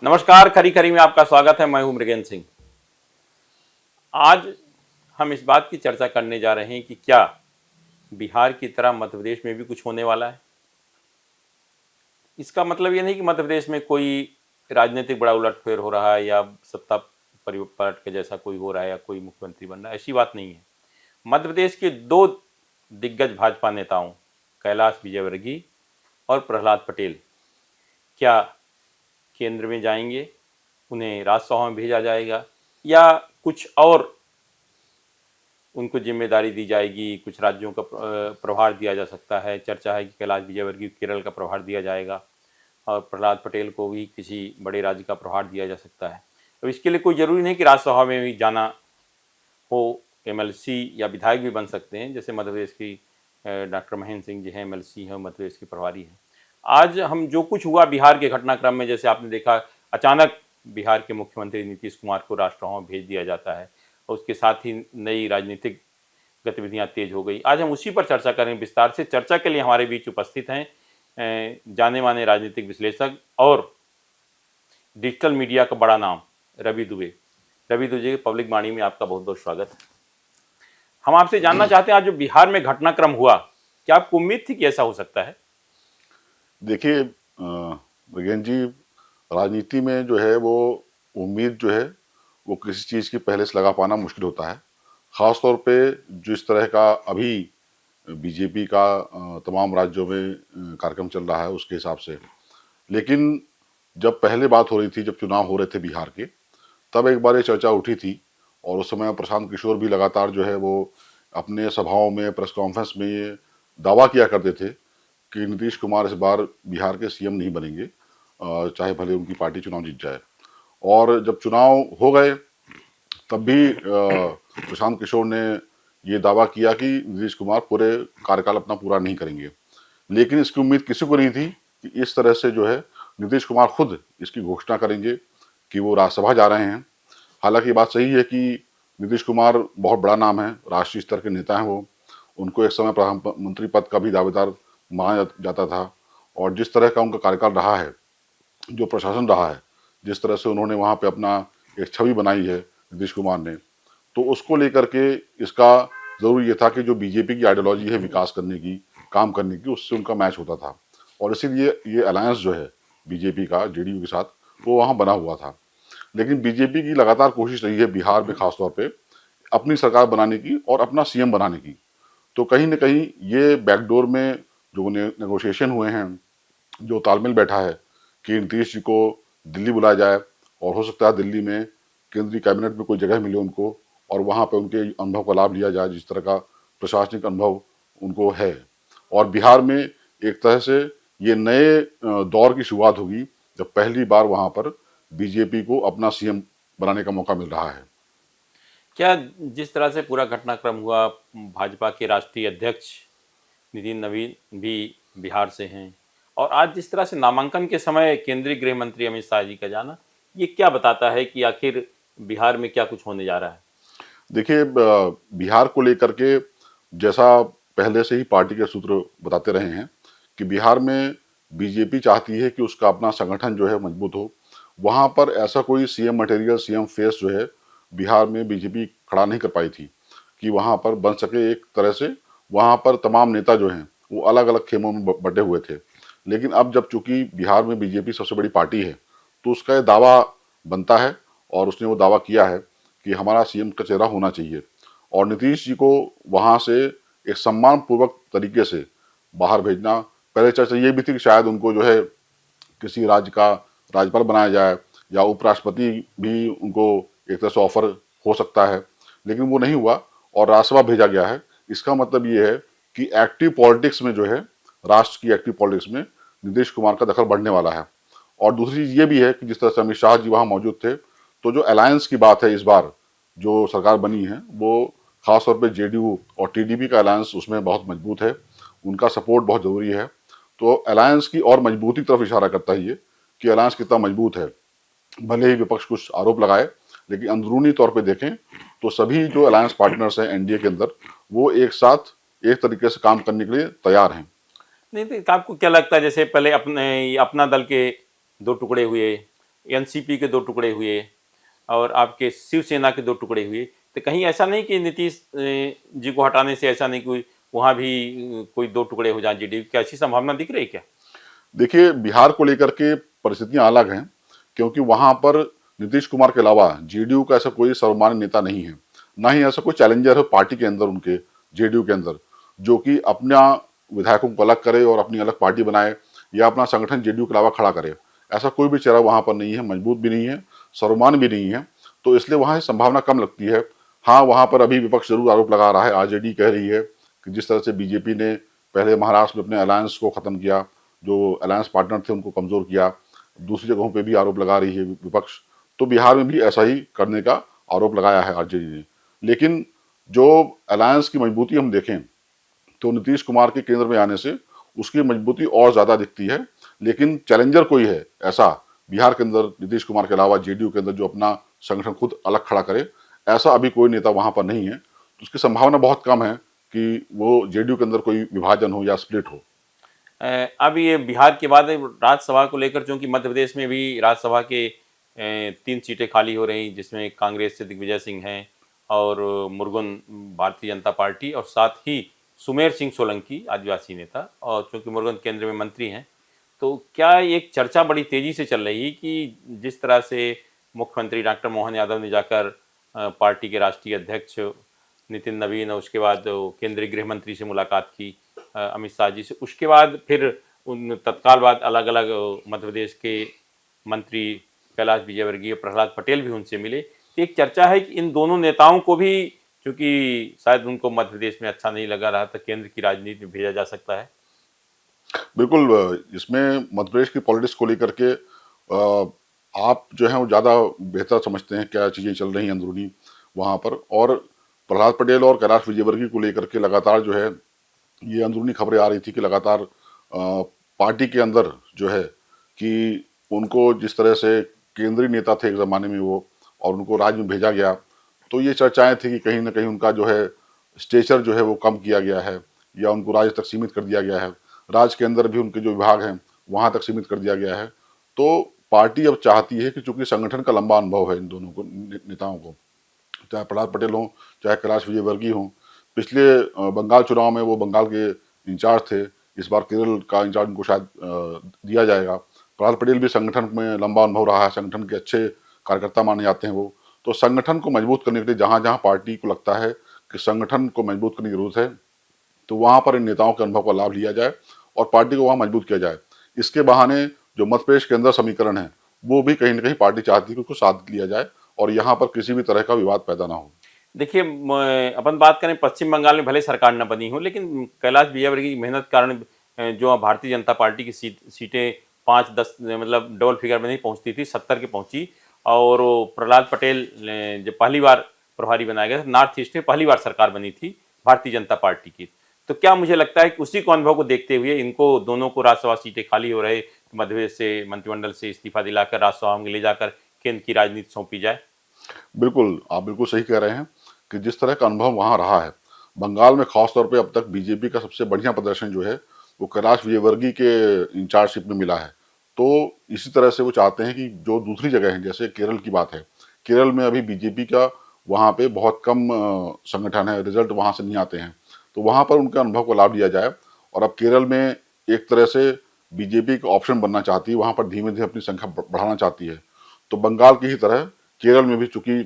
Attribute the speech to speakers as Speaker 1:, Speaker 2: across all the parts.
Speaker 1: नमस्कार, खरी खरी में आपका स्वागत है। मैं हूं मृगेंद्र सिंह। आज हम इस बात की चर्चा करने जा रहे हैं कि क्या बिहार की तरह मध्य प्रदेश में भी कुछ होने वाला है। इसका मतलब ये नहीं कि मध्य प्रदेश में कोई राजनीतिक बड़ा उलटफेर हो रहा है या सत्ता परिपलट के जैसा कोई हो रहा है या कोई मुख्यमंत्री बन रहा है, ऐसी बात नहीं है। मध्य प्रदेश के दो दिग्गज भाजपा नेताओं कैलाश विजयवर्गीय और प्रहलाद पटेल क्या केंद्र में जाएंगे, उन्हें राज्यसभा में भेजा जाएगा या कुछ और उनको जिम्मेदारी दी जाएगी, कुछ राज्यों का प्रभार दिया जा सकता है। चर्चा है कि कैलाश विजयवर्गीय केरल का प्रभार दिया जाएगा और प्रहलाद पटेल को भी किसी बड़े राज्य का प्रभार दिया जा सकता है। तो इसके लिए कोई ज़रूरी नहीं कि राज्यसभा में भी जाना हो, एमएलसी या विधायक भी बन सकते हैं। जैसे मध्य प्रदेश की डॉक्टर महेंद्र सिंह जी हैं, एमएलसी हैं, मध्य प्रदेश के प्रभारी हैं। आज हम जो कुछ हुआ बिहार के घटनाक्रम में, जैसे आपने देखा अचानक बिहार के मुख्यमंत्री नीतीश कुमार को राज्यसभा में भेज दिया जाता है और उसके साथ ही नई राजनीतिक गतिविधियां तेज हो गई। आज हम उसी पर चर्चा करें विस्तार से। चर्चा के लिए हमारे बीच उपस्थित हैं जाने माने राजनीतिक विश्लेषक और डिजिटल मीडिया का बड़ा नाम रवि दुबे। रवि दुबे, पब्लिक वाणी में आपका बहुत बहुत स्वागत है। हम आपसे जानना चाहते हैं, आज जो बिहार में घटनाक्रम हुआ, क्या आपको उम्मीद थी कि ऐसा हो सकता है?
Speaker 2: देखिए विज्ञान जी, राजनीति में जो है वो उम्मीद जो है वो किसी चीज़ की पहले से लगा पाना मुश्किल होता है। ख़ास तौर पे जिस तरह का अभी बीजेपी का तमाम राज्यों में कार्यक्रम चल रहा है उसके हिसाब से। लेकिन जब पहले बात हो रही थी, जब चुनाव हो रहे थे बिहार के, तब एक बार ये चर्चा उठी थी और उस समय प्रशांत किशोर भी लगातार जो है वो अपने सभाओं में, प्रेस कॉन्फ्रेंस में ये दावा किया करते थे कि नीतीश कुमार इस बार बिहार के सीएम नहीं बनेंगे, चाहे भले उनकी पार्टी चुनाव जीत जाए। और जब चुनाव हो गए तब भी प्रशांत किशोर ने ये दावा किया कि नीतीश कुमार पूरे कार्यकाल अपना पूरा नहीं करेंगे। लेकिन इसकी उम्मीद किसी को नहीं थी कि इस तरह से जो है नीतीश कुमार खुद इसकी घोषणा करेंगे कि वो राज्यसभा जा रहे हैं। हालांकि बात सही है कि नीतीश कुमार बहुत बड़ा नाम है, राष्ट्रीय स्तर के नेता हैं वो। उनको एक समय प्रधानमंत्री पद का भी दावेदार माना जाता था और जिस तरह का उनका कार्यकाल रहा है, जो प्रशासन रहा है, जिस तरह से उन्होंने वहाँ पे अपना एक छवि बनाई है नीतीश कुमार ने, तो उसको लेकर के इसका ज़रूर ये था कि जो बीजेपी की आइडियोलॉजी है विकास करने की, काम करने की, उससे उनका मैच होता था और इसीलिए ये अलायंस जो है बीजेपी का जेडीयू के साथ वो वहाँ बना हुआ था। लेकिन बीजेपी की लगातार कोशिश रही है बिहार में खासतौर पे अपनी सरकार बनाने की और अपना सीएम बनाने की। तो कहीं न कहीं ये बैकडोर में जो नेगोशिएशन हुए हैं, जो तालमेल बैठा है कि नीतीश जी को दिल्ली बुलाया जाए और हो सकता है दिल्ली में केंद्रीय कैबिनेट में कोई जगह मिले उनको और वहाँ पे उनके अनुभव का लाभ लिया जाए, जिस तरह का प्रशासनिक अनुभव उनको है। और बिहार में एक तरह से ये नए दौर की शुरुआत होगी जब पहली बार वहाँ पर बीजेपी को अपना सीएम बनाने का मौका मिल रहा है।
Speaker 1: क्या जिस तरह से पूरा घटनाक्रम हुआ, भाजपा के राष्ट्रीय अध्यक्ष नितिन नवीन भी बिहार से हैं और आज जिस तरह से नामांकन के समय केंद्रीय गृह मंत्री अमित शाह जी का जाना, ये क्या बताता है कि आखिर बिहार में क्या कुछ होने जा रहा है?
Speaker 2: देखिए बिहार को लेकर के जैसा पहले से ही पार्टी के सूत्र बताते रहे हैं कि बिहार में बीजेपी चाहती है कि उसका अपना संगठन जो है मजबूत हो। वहाँ पर ऐसा कोई सीएम मटेरियल, सीएम फेस जो है बिहार में बीजेपी खड़ा नहीं कर पाई थी कि वहाँ पर बन सके। एक तरह से वहाँ पर तमाम नेता जो हैं वो अलग अलग खेमों में बटे हुए थे। लेकिन अब जब चूंकि बिहार में बीजेपी सबसे बड़ी पार्टी है तो उसका ये दावा बनता है और उसने वो दावा किया है कि हमारा सीएम का चेहरा होना चाहिए और नीतीश जी को वहाँ से एक सम्मान पूर्वक तरीके से बाहर भेजना। पहले चर्चा ये भी थी कि शायद उनको जो है किसी राज्य का राज्यपाल बनाया जाए या उपराष्ट्रपति भी उनको एक तरह से ऑफर हो सकता है, लेकिन वो नहीं हुआ और राज्यसभा भेजा गया है। इसका मतलब ये है कि एक्टिव पॉलिटिक्स में जो है, राष्ट्र की एक्टिव पॉलिटिक्स में नीतीश कुमार का दखल बढ़ने वाला है। और दूसरी चीज ये भी है कि जिस तरह से अमित शाह जी वहाँ मौजूद थे, तो जो अलायंस की बात है इस बार जो सरकार बनी है वो खासतौर पे जेडीयू और टीडीपी का अलायंस उसमें बहुत मजबूत है, उनका सपोर्ट बहुत जरूरी है। तो अलायंस की और मजबूती की तरफ इशारा करता है ये कि अलायंस कितना मजबूत है। भले ही विपक्ष कुछ आरोप लगाए, लेकिन अंदरूनी तौर पे देखें तो सभी जो अलायंस पार्टनर्स हैं एनडीए के अंदर वो एक साथ एक तरीके से काम करने के लिए तैयार हैं।
Speaker 1: नहीं तो आपको क्या लगता है, जैसे पहले अपने अपना दल के दो टुकड़े हुए, एनसीपी के 2 टुकड़े हुए और आपके शिवसेना के 2 टुकड़े हुए, तो कहीं ऐसा नहीं कि नीतीश जी को हटाने से ऐसा नहीं कोई वहाँ भी कोई 2 टुकड़े हो जाएं जेडीयू, क्या ऐसी संभावना दिख रही है क्या?
Speaker 2: देखिए, बिहार को लेकर के परिस्थितियां अलग हैं, क्योंकि वहां पर नीतीश कुमार के अलावा जेडीयू का ऐसा कोई सर्वमान्य नेता नहीं है, ना ही ऐसा कोई चैलेंजर है पार्टी के अंदर, उनके जेडीयू के अंदर, जो कि अपना विधायकों को अलग करे और अपनी अलग पार्टी बनाए या अपना संगठन जेडीयू के अलावा खड़ा करे। ऐसा कोई भी चेहरा वहां पर नहीं है, मजबूत भी नहीं है, सर्वमान्य भी नहीं है, तो इसलिए वहां से संभावना कम लगती है। हाँ, वहां पर अभी विपक्ष जरूर आरोप लगा रहा है, आरजेडी कह रही है कि जिस तरह से बीजेपी ने पहले महाराष्ट्र में अपने अलायंस को खत्म किया, जो अलायंस पार्टनर थे उनको कमजोर किया, दूसरी जगहों पे भी आरोप लगा रही है विपक्ष, तो बिहार में भी ऐसा ही करने का आरोप लगाया है आरजेडी ने। लेकिन जो अलायंस की मजबूती हम देखें तो नीतीश कुमार के केंद्र में आने से उसकी मजबूती और ज्यादा दिखती है। लेकिन चैलेंजर कोई है ऐसा बिहार के अंदर नीतीश कुमार के अलावा जेडीयू के अंदर जो अपना संगठन खुद अलग खड़ा करे, ऐसा अभी कोई नेता वहां पर नहीं है, तो उसकी संभावना बहुत कम है कि वो जेडीयू के अंदर कोई विभाजन हो या स्प्लिट हो।
Speaker 1: अब ये बिहार के बाद राज्यसभा को लेकर, चूंकि मध्य प्रदेश में भी राज्यसभा के 3 सीटें खाली हो रही, जिसमें कांग्रेस से दिग्विजय सिंह हैं और मुर्गन भारतीय जनता पार्टी, और साथ ही सुमेर सिंह सोलंकी आदिवासी नेता, और चूंकि मुर्गन केंद्र में मंत्री हैं, तो क्या एक चर्चा बड़ी तेजी से चल रही है कि जिस तरह से मुख्यमंत्री डॉक्टर मोहन यादव ने जाकर पार्टी के राष्ट्रीय अध्यक्ष नितिन नवीन और उसके बाद केंद्रीय गृह मंत्री से मुलाकात की, अमित शाह जी से, उसके बाद फिर उन तत्काल बाद अलग अलग मध्य प्रदेश के मंत्री कैलाश विजयवर्गीय, प्रहलाद पटेल भी उनसे मिले, तो एक चर्चा है कि इन दोनों नेताओं को भी, चूंकि शायद उनको मध्य प्रदेश में अच्छा नहीं लगा रहा, तो केंद्र की राजनीति में भेजा जा सकता है।
Speaker 2: बिल्कुल, इसमें मध्य प्रदेश की पॉलिटिक्स को लेकर के आप जो है वो ज़्यादा बेहतर समझते हैं क्या चीज़ें चल रही हैं अंदरूनी वहाँ पर। और प्रहलाद पटेल और कैलाश विजयवर्गीय को लेकर के लगातार जो है ये अंदरूनी खबरें आ रही थी कि लगातार पार्टी के अंदर जो है कि उनको जिस तरह से केंद्रीय नेता थे एक ज़माने में वो, और उनको राज्य में भेजा गया, तो ये चर्चाएं थी कि कहीं ना कहीं उनका जो है स्टेचर जो है वो कम किया गया है या उनको राज्य तक सीमित कर दिया गया है, राज्य के अंदर भी उनके जो विभाग हैं वहां तक सीमित कर दिया गया है। तो पार्टी अब चाहती है कि चूंकि संगठन का लंबा अनुभव है इन दोनों को, नेताओं को, चाहे प्रहलाद पटेल हों चाहे कैलाश विजयवर्गीय हों, पिछले बंगाल चुनाव में वो बंगाल के इंचार्ज थे, इस बार केरल का इंचार्ज उनको शायद दिया जाएगा। प्रहलाद पटेल भी संगठन में लंबा अनुभव रहा है, संगठन के अच्छे कार्यकर्ता माने जाते हैं वो, तो संगठन को मजबूत करने के लिए जहां जहां पार्टी को लगता है कि संगठन को मजबूत करने की जरूरत है, तो वहां पर इन नेताओं के अनुभव का लाभ लिया जाए और पार्टी को वहां मजबूत किया जाए। इसके बहाने जो मध्य प्रदेश के अंदर समीकरण है वो भी कहीं ना कहीं पार्टी चाहती है कि उसको साथ लिया जाए और यहाँ पर किसी भी तरह का विवाद पैदा ना हो।
Speaker 1: देखिए, अपन बात करें पश्चिम बंगाल में भले सरकार न बनी हो, लेकिन कैलाश विजयवर्गीय की मेहनत कारण जो भारतीय जनता पार्टी की सीटें 5-10 मतलब डबल फिगर में नहीं पहुंचती थी, 70 की पहुंची। और प्रहलाद पटेल जब पहली बार प्रभारी बनाया गया, नॉर्थ ईस्ट में पहली बार सरकार बनी थी भारतीय जनता पार्टी की। तो क्या मुझे लगता है कि उसी को अनुभव को देखते हुए इनको दोनों को राज्यसभा सीटें खाली हो रहे, मध्य प्रदेश से मंत्रिमंडल से इस्तीफा दिलाकर राज्यसभा में ले जाकर केंद्र की राजनीति सौंपी जाए।
Speaker 2: बिल्कुल, आप बिल्कुल सही कह रहे हैं कि जिस तरह का अनुभव वहां रहा है बंगाल में, खासतौर पे अब तक बीजेपी का सबसे बढ़िया प्रदर्शन जो है वो कैलाश विजयवर्गीय के इंचार्जशिप में मिला है। तो इसी तरह से वो चाहते हैं कि जो दूसरी जगह है, जैसे केरल की बात है, केरल में अभी बीजेपी का वहाँ पे बहुत कम संगठन है, रिजल्ट वहाँ से नहीं आते हैं, तो वहाँ पर उनके अनुभव को लाभ लिया जाए। और अब केरल में एक तरह से बीजेपी का ऑप्शन बनना चाहती है, वहाँ पर धीमे धीमे अपनी संख्या बढ़ाना चाहती है। तो बंगाल की ही तरह केरल में भी, चूंकि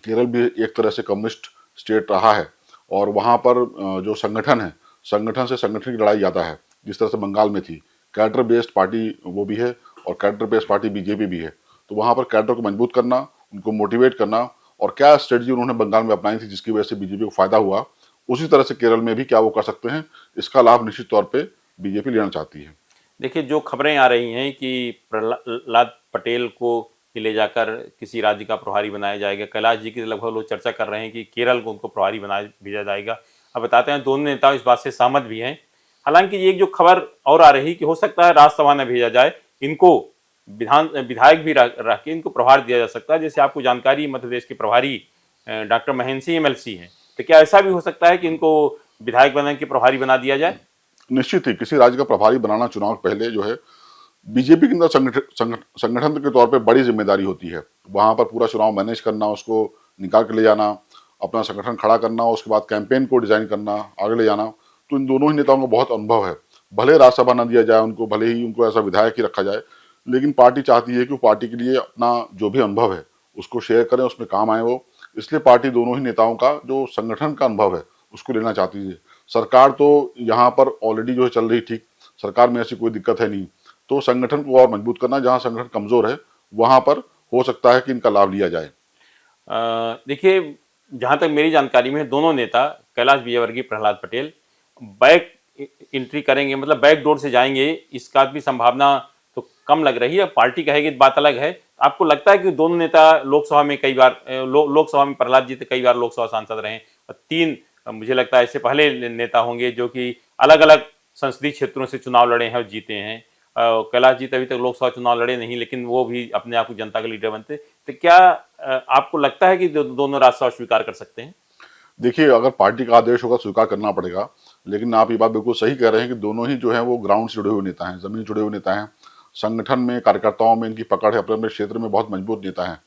Speaker 2: केरल भी एक तरह से कम्युनिस्ट स्टेट रहा है और वहाँ पर जो संगठन है, संगठन से संगठन की लड़ाई ज़्यादा है, जिस तरह से बंगाल में थी, कैडर बेस्ड पार्टी वो भी है और कैडर बेस्ड पार्टी बीजेपी भी है। तो वहाँ पर कैडर को मजबूत करना, उनको मोटिवेट करना, और क्या स्ट्रेटजी उन्होंने बंगाल में अपनाई थी जिसकी वजह से बीजेपी को फायदा हुआ, उसी तरह से केरल में भी क्या वो कर सकते हैं, इसका लाभ निश्चित तौर पर बीजेपी लेना चाहती है।
Speaker 1: देखिए, जो खबरें आ रही हैं कि प्रहलाद पटेल को ले जाकर किसी राज्य का प्रभारी बनाया जाएगा, कैलाश जी की लगभग लोग चर्चा कर रहे हैं कि केरल को उनको प्रभारी बना भेजा जाएगा। अब बताते हैं दोनों नेता इस बात से सहमत भी हैं। हालांकि ये एक जो खबर और आ रही कि हो सकता है राज्यसभा न भेजा जाए, इनको विधायक भी रख के इनको प्रभार दिया जा सकता है। जैसे आपको जानकारी, मध्य प्रदेश के प्रभारी डॉक्टर महेंद्र सिंह एमएलसी हैं, तो क्या ऐसा भी हो सकता है कि इनको विधायक बना के प्रभारी बना दिया जाए?
Speaker 2: निश्चित ही किसी राज्य का प्रभारी बनाना चुनाव पहले जो है बीजेपी के अंदर संगठन के तौर पे बड़ी जिम्मेदारी होती है। वहां पर पूरा चुनाव मैनेज करना, उसको निकाल के ले जाना, अपना संगठन खड़ा करना, उसके बाद कैंपेन को डिजाइन करना, आगे ले जाना। तो इन दोनों ही नेताओं को बहुत अनुभव है। भले राज्यसभा न दिया जाए उनको, भले ही उनको ऐसा विधायक ही रखा जाए, लेकिन पार्टी चाहती है कि वो पार्टी के लिए अपना जो भी अनुभव है उसको शेयर करें, उसमें काम आए वो। इसलिए पार्टी दोनों ही नेताओं का जो संगठन का अनुभव है उसको लेना चाहती है। सरकार तो यहाँ पर ऑलरेडी जो है चल रही ठीक, सरकार में ऐसी कोई दिक्कत है नहीं। तो संगठन को और मजबूत करना, जहां संगठन कमजोर है वहां पर हो सकता है कि इनका लाभ लिया जाए।
Speaker 1: देखिए, जहां तक मेरी जानकारी में दोनों नेता कैलाश विजयवर्गीय, प्रहलाद पटेल बैक एंट्री करेंगे, मतलब बैक डोर से जाएंगे, इसका भी संभावना तो कम लग रही है। पार्टी कहेगी बात अलग है। आपको लगता है कि दोनों नेता लोकसभा में कई बार लोकसभा में प्रहलाद जी तो कई बार लोकसभा सांसद रहे और तीन मुझे लगता है इससे पहले नेता होंगे जो कि अलग अलग संसदीय क्षेत्रों से चुनाव लड़े हैं और जीते हैं। कैलाश जी तो अभी तक लोकसभा चुनाव लड़े नहीं, लेकिन वो भी अपने आप को जनता के लीडर बनते। तो क्या आपको लगता है कि दोनों राज्यसभा स्वीकार कर सकते हैं?
Speaker 2: देखिए, अगर पार्टी का आदेश होगा स्वीकार करना पड़ेगा, लेकिन आप ये बात बिल्कुल सही कह रहे हैं कि दोनों ही जो है वो ग्राउंड से जुड़े हुए नेता हैं, जमीन से जुड़े हुए नेता हैं। संगठन में, कार्यकर्ताओं में इनकी पकड़ है, अपने अपने क्षेत्र में बहुत मजबूत नेता हैं।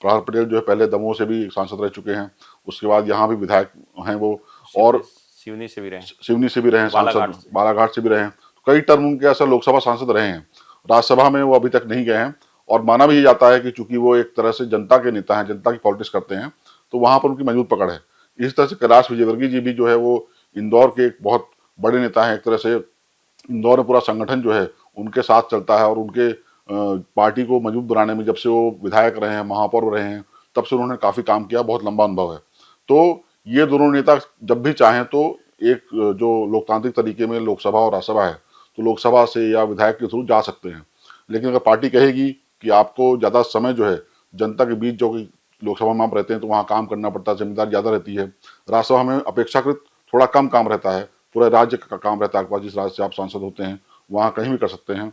Speaker 2: प्रहलाद पटेल जो है पहले दमोह से भी सांसद रह चुके हैं, उसके बाद यहाँ भी विधायक हैं वो, और
Speaker 1: सिवनी से भी रहे,
Speaker 2: सिवनी से भी रहे
Speaker 1: बालाघाट
Speaker 2: सांसद, बालाघाट से भी रहे हैं। तो कई टर्म उनके ऐसा लोकसभा सांसद रहे हैं। राज्यसभा में वो अभी तक नहीं गए हैं, और माना भी जाता है कि चूंकि वो एक तरह से जनता के नेता हैं, जनता की पॉलिटिक्स करते हैं, तो वहां पर उनकी मजबूत पकड़ है। इस तरह से कैलाश विजयवर्गीय जी भी जो है वो इंदौर के एक बहुत बड़े नेता हैं। एक तरह से इंदौर में पूरा संगठन जो है उनके साथ चलता है, और उनके पार्टी को मजबूत बनाने में जब से वो विधायक रहे हैं, महापौर रहे हैं, तब से उन्होंने काफी काम किया, बहुत लंबा अनुभव है। तो ये दोनों नेता जब भी चाहें तो एक जो लोकतांत्रिक तरीके में लोकसभा और राज्यसभा है, तो लोकसभा से या विधायक के थ्रू जा सकते हैं। लेकिन अगर पार्टी कहेगी कि आपको ज्यादा समय जो है जनता के बीच, जो कि लोकसभा में आप रहते हैं तो वहाँ काम करना पड़ता है, जिम्मेदारी ज्यादा रहती है। राज्यसभा में अपेक्षाकृत थोड़ा कम काम रहता है, पूरे राज्य का काम रहता है आपके पास। जिस राज्य से आप सांसद होते हैं वहाँ कहीं भी कर सकते हैं,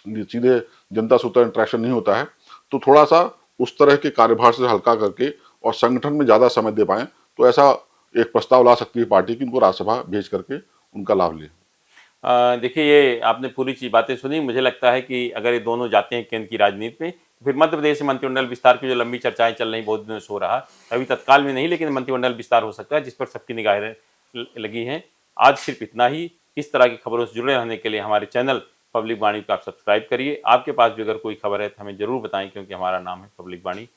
Speaker 2: सीधे जनता से उतना इंटरेक्शन नहीं होता है। तो थोड़ा सा उस तरह के कार्यभार से हल्का करके और संगठन में ज्यादा समय दे पाए, तो ऐसा एक प्रस्ताव ला सकती है पार्टी की, उनको राज्यसभा भेज करके उनका लाभ ले।
Speaker 1: देखिए, ये आपने पूरी चीज बातें सुनी। मुझे लगता है कि अगर ये दोनों जाते हैं केंद्र की राजनीति में, फिर मध्य प्रदेश में मंत्रिमंडल विस्तार की जो लंबी चर्चाएं चल रही, बहुत दिनों से हो रहा, अभी तत्काल में नहीं, लेकिन मंत्रिमंडल विस्तार हो सकता है, जिस पर सबकी निगाहें लगी हैं। आज सिर्फ इतना ही। इस तरह की खबरों से जुड़े रहने के लिए हमारे चैनल पब्लिक वाणी को आप सब्सक्राइब करिए। आपके पास भी अगर कोई खबर है तो हमें जरूर बताएं, क्योंकि हमारा नाम है पब्लिक वाणी।